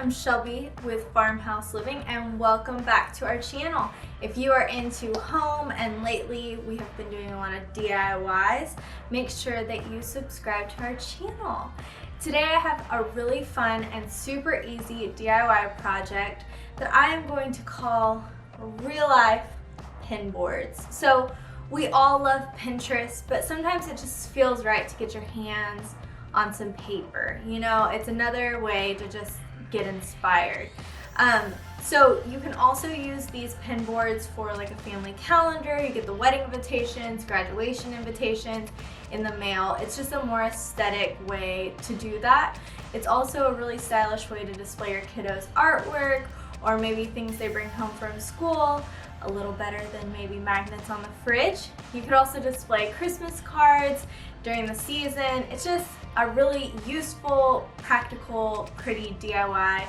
I'm Shelby with Farmhouse Living and welcome back to our channel. If you are into home and lately we have been doing a lot of DIYs, make sure that you subscribe to our channel. Today I have a really fun and super easy DIY project that I am going to call real life pin boards. So we all love Pinterest, but sometimes it just feels right to get your hands on some paper. You know, it's another way to just get inspired. So you can also use these pin boards for like a family calendar. You get the wedding invitations, graduation invitations in the mail. It's just a more aesthetic way to do that. It's also a really stylish way to display your kiddos' artwork or maybe things they bring home from school, a little better than maybe magnets on the fridge. You could also display Christmas cards during the season. It's just a really useful, practical, pretty DIY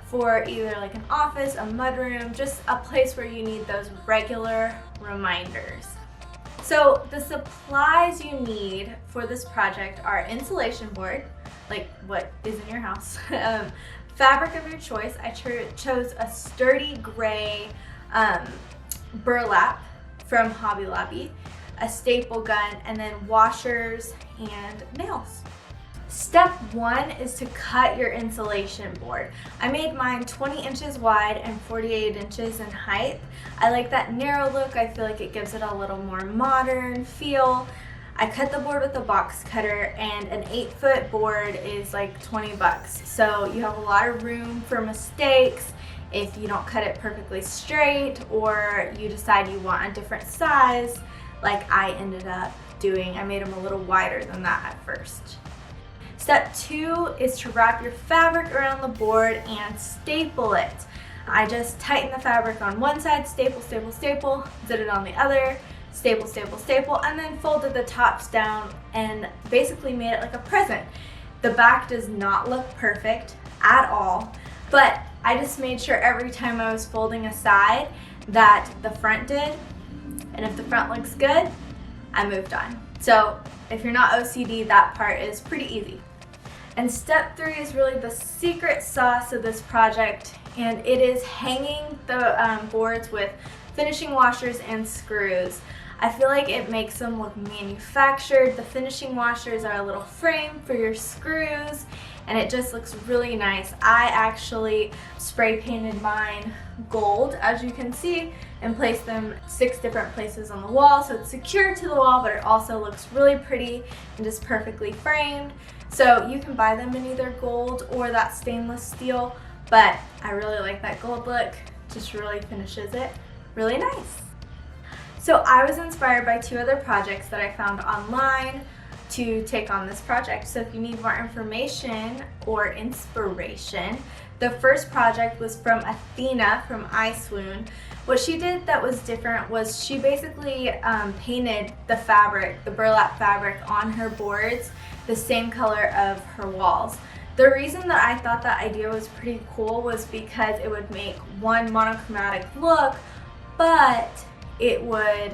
for either like an office, a mudroom, just a place where you need those regular reminders. So the supplies you need for this project are insulation board, like what is in your house, fabric of your choice. I chose a sturdy gray burlap from Hobby Lobby, a staple gun, and then washers and nails. Step one is to cut your insulation board. I made mine 20 inches wide and 48 inches in height. I like that narrow look. I feel like it gives it a little more modern feel. I cut the board with a box cutter, and an 8-foot board is like 20 bucks. So you have a lot of room for mistakes if you don't cut it perfectly straight or you decide you want a different size like I ended up doing. I made them a little wider than that at first. Step two is to wrap your fabric around the board and staple it. I just tightened the fabric on one side, staple, staple, staple, did it on the other, staple, staple, staple, and then folded the tops down and basically made it like a present. The back does not look perfect at all, but I just made sure every time I was folding a side that the front did, and if the front looks good, I moved on. So if you're not OCD, that part is pretty easy. And step three is really the secret sauce of this project, and it is hanging the boards with finishing washers and screws. I feel like it makes them look manufactured. The finishing washers are a little frame for your screws, and it just looks really nice. I actually spray painted mine gold, as you can see, and placed them 6 different places on the wall, so it's secure to the wall, but it also looks really pretty and just perfectly framed. So you can buy them in either gold or that stainless steel, but I really like that gold look. Just really finishes it really nice. So I was inspired by 2 other projects that I found online to take on this project. So if you need more information or inspiration, the first project was from Athena from I Swoon. What she did that was different was she basically painted the fabric, the burlap fabric, on her boards the same color of her walls. The reason that I thought that idea was pretty cool was because it would make one monochromatic look, but it would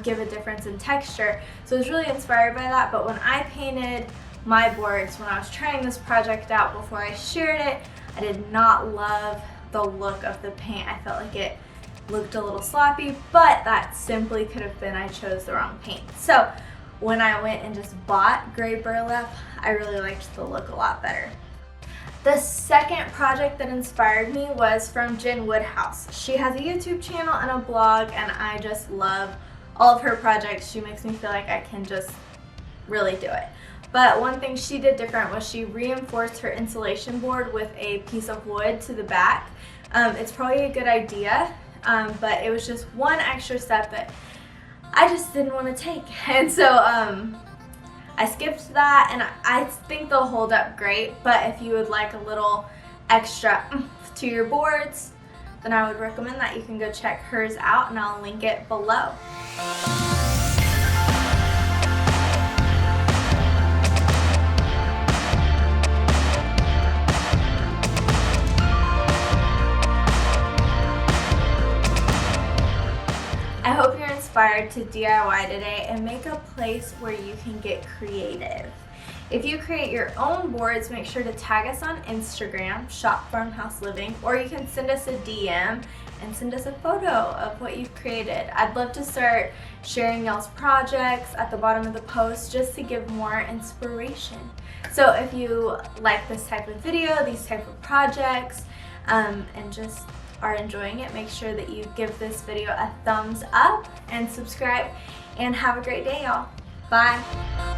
give a difference in texture. So I was really inspired by that, but when I painted my boards, when I was trying this project out before I shared it, I did not love the look of the paint. I felt like it looked a little sloppy, but that simply could have been I chose the wrong paint. So when I went and just bought gray burlap, I really liked the look a lot better. The second project that inspired me was from Jen Woodhouse. She has a YouTube channel and a blog, and I just love all of her projects. She makes me feel like I can just really do it. But one thing she did different was she reinforced her insulation board with a piece of wood to the back. It's probably a good idea, but it was just one extra step that I just didn't want to take. And so I skipped that, and I think they'll hold up great, but if you would like a little extra to your boards, then I would recommend that you can go check hers out, and I'll link it below. I hope you're inspired to DIY today and make a place where you can get creative. If you create your own boards, make sure to tag us on Instagram, Shop Farmhouse Living, or you can send us a DM and send us a photo of what you've created. I'd love to start sharing y'all's projects at the bottom of the post just to give more inspiration. So if you like this type of video, these type of projects, and just are enjoying it, make sure that you give this video a thumbs up and subscribe, and have a great day, y'all. Bye.